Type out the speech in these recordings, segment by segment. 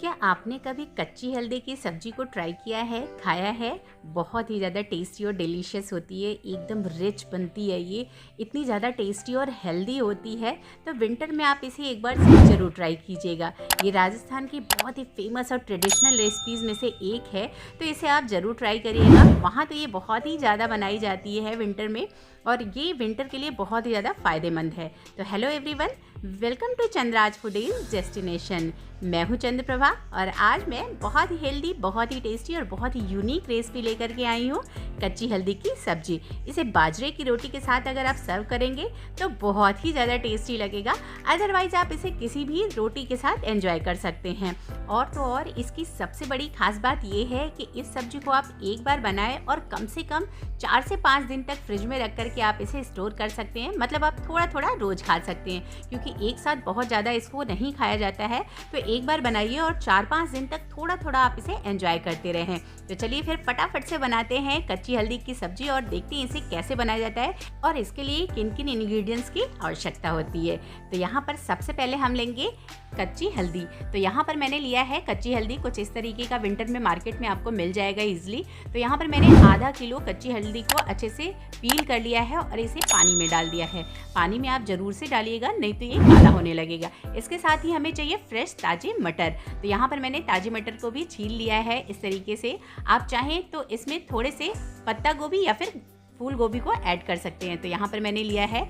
क्या आपने कभी कच्ची हल्दी की सब्जी को ट्राई किया है, खाया है? बहुत ही ज़्यादा टेस्टी और डिलीशियस होती है, एकदम रिच बनती है ये, इतनी ज़्यादा टेस्टी और हेल्दी होती है। तो विंटर में आप इसे एक बार ज़रूर ट्राई कीजिएगा। ये राजस्थान की बहुत ही फेमस और ट्रेडिशनल रेसिपीज़ में से एक है, तो इसे आप ज़रूर ट्राई करिएगा। वहाँ तो ये बहुत ही ज़्यादा बनाई जाती है विंटर में, और ये विंटर के लिए बहुत ही ज़्यादा फ़ायदेमंद है। तो hello everyone, welcome to Chandra's foodies destination. मैं हूं चंद्रप्रभा और आज मैं बहुत ही हेल्दी, बहुत ही टेस्टी और बहुत ही यूनिक रेसिपी लेकर के आई हूं, कच्ची हल्दी की सब्जी। इसे बाजरे की रोटी के साथ अगर आप सर्व करेंगे तो बहुत ही ज़्यादा टेस्टी लगेगा। अदरवाइज़ आप इसे किसी भी रोटी के साथ एंजॉय कर सकते हैं। और तो और इसकी सबसे बड़ी खास बात यह है कि इस सब्जी को आप एक बार बनाएं और कम से कम 4 से 5 दिन तक फ्रिज में रख करके आप इसे स्टोर कर सकते हैं। मतलब आप थोड़ा थोड़ा रोज खा सकते हैं, क्योंकि एक साथ बहुत ज़्यादा इसको नहीं खाया जाता है। तो एक बार बनाइए और 4-5 दिन तक थोड़ा थोड़ा आप इसे एंजॉय करते रहें। तो चलिए फिर फटाफट से बनाते हैं कच्ची हल्दी की सब्जी और देखते हैं इसे कैसे बनाया जाता है और इसके लिए किन किन इंग्रेडिएंट्स की आवश्यकता होती है। तो यहाँ पर सबसे पहले हम लेंगे कच्ची हल्दी। तो यहाँ पर मैंने लिया है कच्ची हल्दी, कुछ इस तरीके का विंटर में मार्केट में आपको मिल जाएगा इजीली। तो यहाँ पर मैंने आधा किलो कच्ची हल्दी को अच्छे से पील कर लिया है और इसे पानी में डाल दिया है। पानी में आप जरूर से डालिएगा, नहीं तो ये काला होने लगेगा। इसके साथ ही हमें चाहिए फ्रेश ताजे मटर। तो यहाँ पर मैंने ताजे मटर को भी छील लिया है इस तरीके से। आप चाहें तो इसमें थोड़े से पत्ता गोभी या फिर फूल गोभी को ऐड कर सकते हैं। तो यहाँ पर मैंने लिया है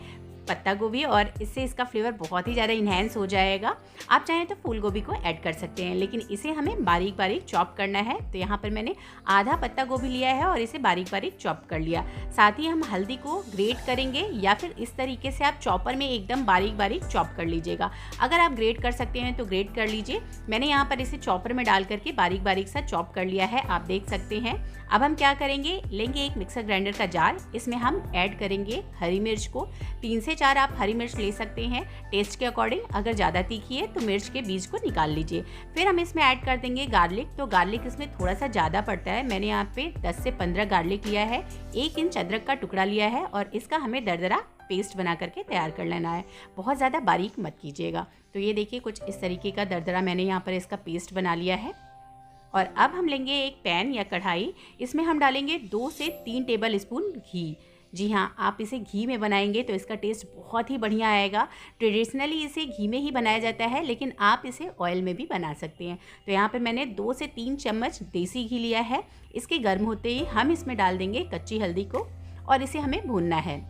पत्ता गोभी और इससे इसका फ्लेवर बहुत ही ज़्यादा इन्हेंस हो जाएगा। आप चाहें तो फूल गोभी को ऐड कर सकते हैं, लेकिन इसे हमें बारीक बारीक चॉप करना है। तो यहाँ पर मैंने आधा पत्ता गोभी लिया है और इसे बारीक बारीक चॉप कर लिया। साथ ही हम हल्दी को ग्रेट करेंगे या फिर इस तरीके से आप चॉपर में एकदम बारीक बारीक चॉप कर लीजिएगा। अगर आप ग्रेट कर सकते हैं तो ग्रेट कर लीजिए। मैंने यहाँ पर इसे चॉपर में डाल करके बारीक बारीक सा चॉप कर लिया है, आप देख सकते हैं। अब हम क्या करेंगे, लेंगे एक मिक्सर ग्राइंडर का जार। इसमें हम ऐड करेंगे हरी मिर्च को। 3 से 4 आप हरी मिर्च ले सकते हैं टेस्ट के अकॉर्डिंग। अगर ज़्यादा तीखी है तो मिर्च के बीज को निकाल लीजिए। फिर हम इसमें ऐड कर देंगे गार्लिक। तो गार्लिक इसमें थोड़ा सा ज़्यादा पड़ता है। मैंने यहाँ पे 10 से 15 गार्लिक लिया है। 1 इंच अदरक का टुकड़ा लिया है और इसका हमें दरदरा पेस्ट बना करके तैयार कर लेना है। बहुत ज़्यादा बारीक मत कीजिएगा। तो ये देखिए कुछ इस तरीके का दरदरा मैंने यहाँ पर इसका पेस्ट बना लिया है। और अब हम लेंगे एक पैन या कढ़ाई। इसमें हम डालेंगे 2 से 3 टेबल स्पून घी। जी हाँ, आप इसे घी में बनाएंगे तो इसका टेस्ट बहुत ही बढ़िया आएगा। ट्रेडिशनली इसे घी में ही बनाया जाता है, लेकिन आप इसे ऑयल में भी बना सकते हैं। तो यहाँ पर मैंने 2 से 3 चम्मच देसी घी लिया है। इसके गर्म होते ही हम इसमें डाल देंगे कच्ची हल्दी को और इसे हमें भूनना है।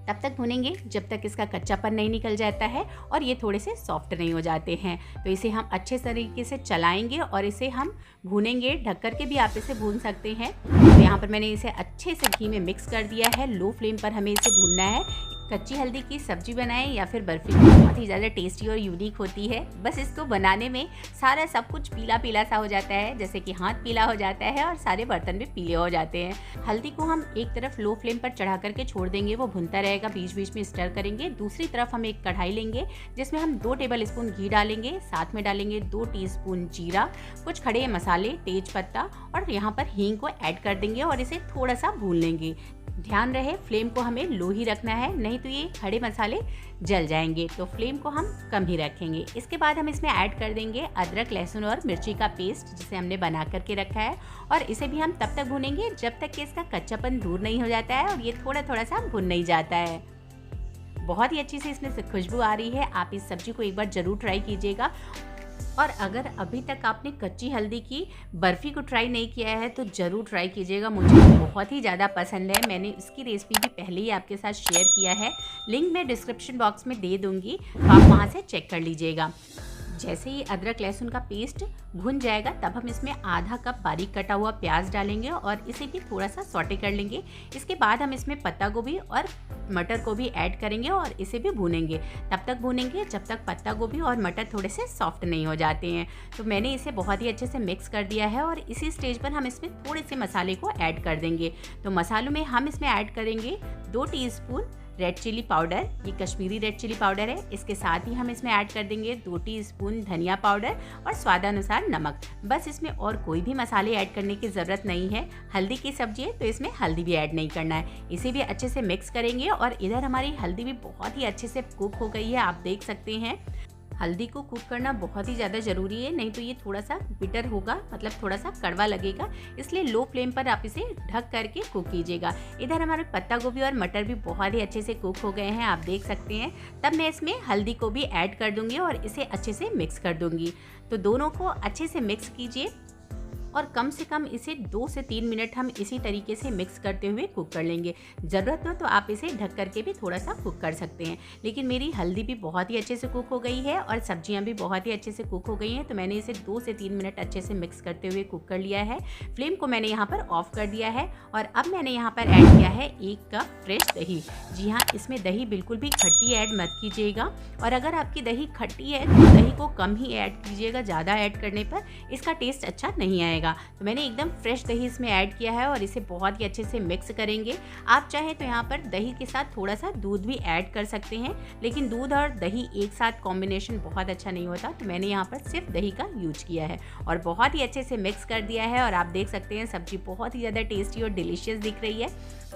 तब तक भूनेंगे जब तक इसका कच्चापन नहीं निकल जाता है और ये थोड़े से सॉफ्ट नहीं हो जाते हैं। तो इसे हम अच्छे तरीके से चलाएंगे और इसे हम भूनेंगे। ढक कर के भी आप इसे भून सकते हैं। तो यहाँ पर मैंने इसे अच्छे से घी में मिक्स कर दिया है। लो फ्लेम पर हमें इसे भूनना है। कच्ची हल्दी की सब्जी बनाएं या फिर बर्फी, बहुत ही ज़्यादा टेस्टी और यूनिक होती है। बस इसको बनाने में सारा सब कुछ पीला पीला सा हो जाता है, जैसे कि हाथ पीला हो जाता है और सारे बर्तन भी पीले हो जाते हैं। हल्दी को हम एक तरफ लो फ्लेम पर चढ़ा करके छोड़ देंगे, वो भुनता रहेगा, बीच बीच में स्टर करेंगे। दूसरी तरफ हम एक कढ़ाई लेंगे जिसमें हम 2 टेबल स्पून घी डालेंगे। साथ में डालेंगे 2 टीस्पून जीरा, कुछ खड़े मसाले, तेज पत्ता और यहाँ पर हींग को ऐड कर देंगे और इसे थोड़ा सा भून लेंगे। ध्यान रहे फ्लेम को हमें लो ही रखना है, नहीं तो ये खड़े मसाले जल जाएंगे। तो फ्लेम को हम कम ही रखेंगे। इसके बाद हम इसमें ऐड कर देंगे अदरक, लहसुन और मिर्ची का पेस्ट, जिसे हमने बना करके रखा है। और इसे भी हम तब तक भूनेंगे जब तक कि इसका कच्चापन दूर नहीं हो जाता है और ये थोड़ा थोड़ा सा भुन नहीं जाता है। बहुत ही अच्छी से इसमें से खुशबू आ रही है। आप इस सब्जी को एक बार जरूर ट्राई कीजिएगा। और अगर अभी तक आपने कच्ची हल्दी की बर्फ़ी को ट्राई नहीं किया है तो ज़रूर ट्राई कीजिएगा। मुझे बहुत ही ज़्यादा पसंद है। मैंने इसकी रेसिपी भी पहले ही आपके साथ शेयर किया है, लिंक मैं डिस्क्रिप्शन बॉक्स में दे दूँगी, तो आप वहाँ से चेक कर लीजिएगा। जैसे ही अदरक लहसुन का पेस्ट भुन जाएगा तब हम इसमें आधा कप बारीक कटा हुआ प्याज डालेंगे और इसे भी थोड़ा सा सॉटे कर लेंगे। इसके बाद हम इसमें पत्ता गोभी और मटर को भी ऐड करेंगे और इसे भी भूनेंगे। तब तक भूनेंगे जब तक पत्ता गोभी और मटर थोड़े से सॉफ्ट नहीं हो जाते हैं। तो मैंने इसे बहुत ही अच्छे से मिक्स कर दिया है और इसी स्टेज पर हम इसमें थोड़े से मसाले को ऐड कर देंगे। तो मसालों में हम इसमें ऐड करेंगे 2 टीस्पून रेड चिली पाउडर, ये कश्मीरी रेड चिली पाउडर है। इसके साथ ही हम इसमें ऐड कर देंगे 2 टीस्पून धनिया पाउडर और स्वादानुसार नमक। बस इसमें और कोई भी मसाले ऐड करने की ज़रूरत नहीं है। हल्दी की सब्जी है तो इसमें हल्दी भी ऐड नहीं करना है। इसे भी अच्छे से मिक्स करेंगे और इधर हमारी हल्दी भी बहुत ही अच्छे से कुक हो गई है, आप देख सकते हैं। हल्दी को कुक करना बहुत ही ज़्यादा ज़रूरी है, नहीं तो ये थोड़ा सा बिटर होगा, मतलब थोड़ा सा कड़वा लगेगा। इसलिए लो फ्लेम पर आप इसे ढक करके कुक कीजिएगा। इधर हमारे पत्ता गोभी और मटर भी बहुत ही अच्छे से कुक हो गए हैं, आप देख सकते हैं। तब मैं इसमें हल्दी को भी ऐड कर दूंगी और इसे अच्छे से मिक्स कर दूंगी। तो दोनों को अच्छे से मिक्स कीजिए और कम से कम इसे 2 से 3 मिनट हम इसी तरीके से मिक्स करते हुए कुक कर लेंगे। ज़रूरत हो तो आप इसे ढक करके भी थोड़ा सा कुक कर सकते हैं। लेकिन मेरी हल्दी भी बहुत ही अच्छे से कुक हो गई है और सब्जियां भी बहुत ही अच्छे से कुक हो गई हैं, तो मैंने इसे 2 से 3 मिनट अच्छे से मिक्स करते हुए कुक कर लिया है। फ्लेम को मैंने यहाँ पर ऑफ कर दिया है और अब मैंने यहाँ पर ऐड किया है 1 कप फ्रेश दही। जी हाँ, इसमें दही बिल्कुल भी खट्टी ऐड मत कीजिएगा, और अगर आपकी दही खट्टी है तो दही को कम ही ऐड कीजिएगा, ज़्यादा ऐड करने पर इसका टेस्ट अच्छा नहीं आएगा। तो मैंने एकदम फ्रेश दही इसमें ऐड किया है और इसे बहुत ही अच्छे से मिक्स करेंगे। आप चाहें तो यहाँ पर दही के साथ थोड़ा सा दूध भी ऐड कर सकते हैं, लेकिन दूध और दही एक साथ कॉम्बिनेशन बहुत अच्छा नहीं होता, तो मैंने यहाँ पर सिर्फ दही का यूज किया है और बहुत ही अच्छे से मिक्स कर दिया है। और आप देख सकते हैं सब्जी बहुत ही ज़्यादा टेस्टी और डिलीशियस दिख रही है।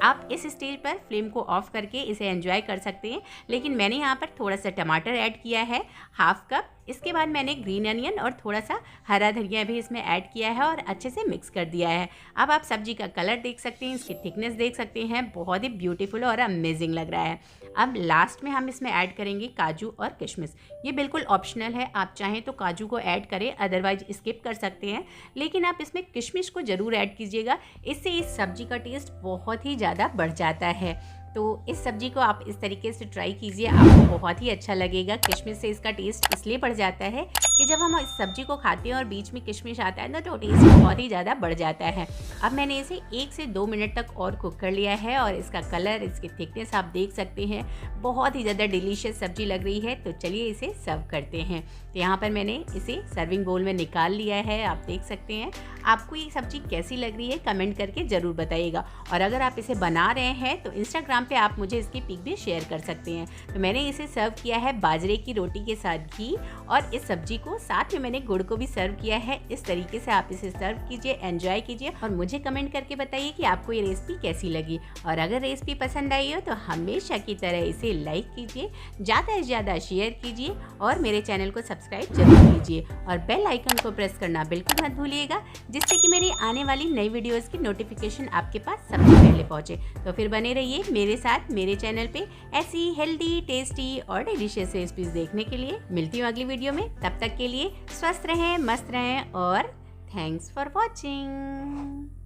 आप इस स्टेज पर फ्लेम को ऑफ करके इसे एंजॉय कर सकते हैं। लेकिन मैंने यहाँ पर थोड़ा सा टमाटर ऐड किया है, हाफ कप। इसके बाद मैंने ग्रीन अनियन और थोड़ा सा हरा धनिया भी इसमें ऐड किया है और अच्छे से मिक्स कर दिया है। अब आप सब्जी का कलर देख सकते हैं, इसकी थिकनेस देख सकते हैं, बहुत ही ब्यूटीफुल और अमेजिंग लग रहा है। अब लास्ट में हम इसमें ऐड करेंगे काजू और किशमिश। ये बिल्कुल ऑप्शनल है, आप चाहें तो काजू को ऐड करें, अदरवाइज स्किप कर सकते हैं, लेकिन आप इसमें किशमिश को ज़रूर ऐड कीजिएगा। इससे इस सब्जी का टेस्ट बहुत ही ज़्यादा बढ़ जाता है। तो इस सब्जी को आप इस तरीके से ट्राई कीजिए, आपको बहुत ही अच्छा लगेगा। किशमिश से इसका टेस्ट इसलिए बढ़ जाता है कि जब हम इस सब्जी को खाते हैं और बीच में किशमिश आता है ना, तो टेस्ट बहुत ही ज़्यादा बढ़ जाता है। अब मैंने इसे 1 से 2 मिनट तक और कुक कर लिया है और इसका कलर, इसकी थिकनेस आप देख सकते हैं, बहुत ही ज़्यादा डिलीशियस सब्जी लग रही है। तो चलिए इसे सर्व करते हैं। तो यहाँ पर मैंने इसे सर्विंग बोल में निकाल लिया है, आप देख सकते हैं। आपको ये सब्जी कैसी लग रही है कमेंट करके ज़रूर बताइएगा, और अगर आप इसे बना रहे हैं तो इंस्टाग्राम पे आप मुझे इसकी पिक भी शेयर कर सकते हैं। तो मैंने इसे सर्व किया है बाजरे की रोटी के साथ घी, और इस सब्जी को साथ में मैंने गुड़ को भी सर्व किया है। इस तरीके से आप इसे सर्व कीजिए, एंजॉय कीजिए और मुझे कमेंट करके बताइए कि आपको ये रेसिपी कैसी लगी। और अगर रेसिपी पसंद आई हो तो हमेशा की तरह इसे लाइक कीजिए, ज़्यादा से ज़्यादा शेयर कीजिए और मेरे चैनल को सब्सक्राइब जरूर कीजिए और बेल आइकन को प्रेस करना बिल्कुल मत भूलिएगा, जिससे कि मेरी आने वाली नई वीडियोज़ की नोटिफिकेशन आपके पास सबसे पहले पहुँचे। तो फिर बने रहिए मेरे साथ मेरे चैनल पे ऐसी हेल्दी, टेस्टी और डिलीशियस रेसिपीज देखने के लिए। मिलती हूँ अगली वीडियो में, तब तक के लिए स्वस्थ रहें, मस्त रहें और थैंक्स फॉर वॉचिंग।